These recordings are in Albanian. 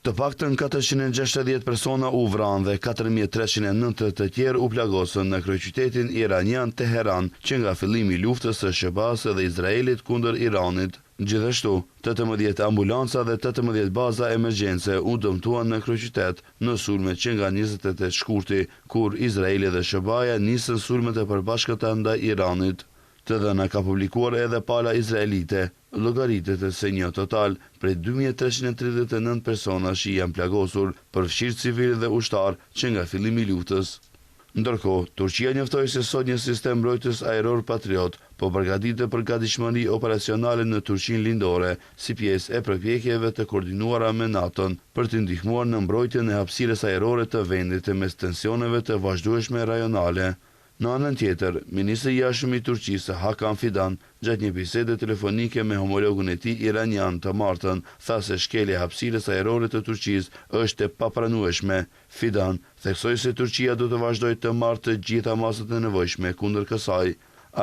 Të paktën 460 persona u vranë dhe 4390 të tjerë u plagosën në kryeqytetin iranian Teheran, që nga fillimi i luftës së SBA-s dhe Izraelit kundër Iranit. Gjithashtu, 18 ambulanca dhe 18 baza emergjence u dëmtuan në kryeqytet në sulmet që nga 28 shkurti, kur Izraeli dhe SBA-ja nisën sulmet e përbashkëta ndaj Iranit. Të dhëna ka publikuar edhe pala izraelite, llogaritet se një total prej 2339 persona që janë plagosur, përfshirë civil dhe ushtar që nga fillimi i luftës. Ndërkohë, Turqia njoftoi se sot një sistem mbrojtës ajror Patriot po përgatitet për gatishmëri operacionale në Turqinë lindore, si pjesë e përpjekjeve të koordinuara me NATO-n për të ndihmuar në mbrojtjen e hapësirës ajrore të vendit mes tensioneve të vazhdueshme rajonale. Në anën tjetër, ministri i jashtëm i Turqisë Hakan Fidan, gjatë një bisede telefonike me homologun e tij iranian të martën, tha se shkelja e hapësirës ajrore të Turqisë është e papranueshme. Fidan theksoi se Turqia do të vazhdojë të marrë të gjitha masat e nevojshme kundër kësaj.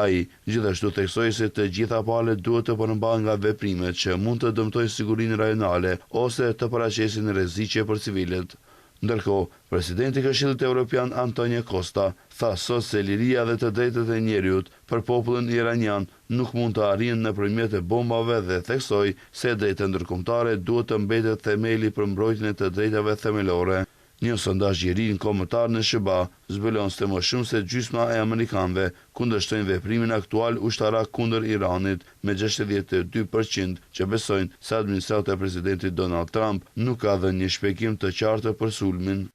Ai gjithashtu theksoi se të gjitha palët duhet të përmbahen nga veprimet që mund të dëmtojnë sigurinë rajonale ose të paraqesin rreziqe për civilët. Ndërkohë, presidenti i Këshillit Evropian Antonio Costa tha sot se liria dhe të drejtat e njerëzit për popullin iranian nuk mund të arrijnë nëpërmjet e bombave dhe theksoi se drejtat ndërkombëtare duhet të mbetet themeli për mbrojtjen e të drejtave themelore. Një sondazh i ri kombëtar në SBA zbulon se më shumë se gjysma e amerikanëve kundërshtojnë veprimin aktual ushtarak kundër Iranit, me 62% që besojnë se administrata e presidentit Donald Trump nuk ka dhënë një shpjegim të qartë për sulmin.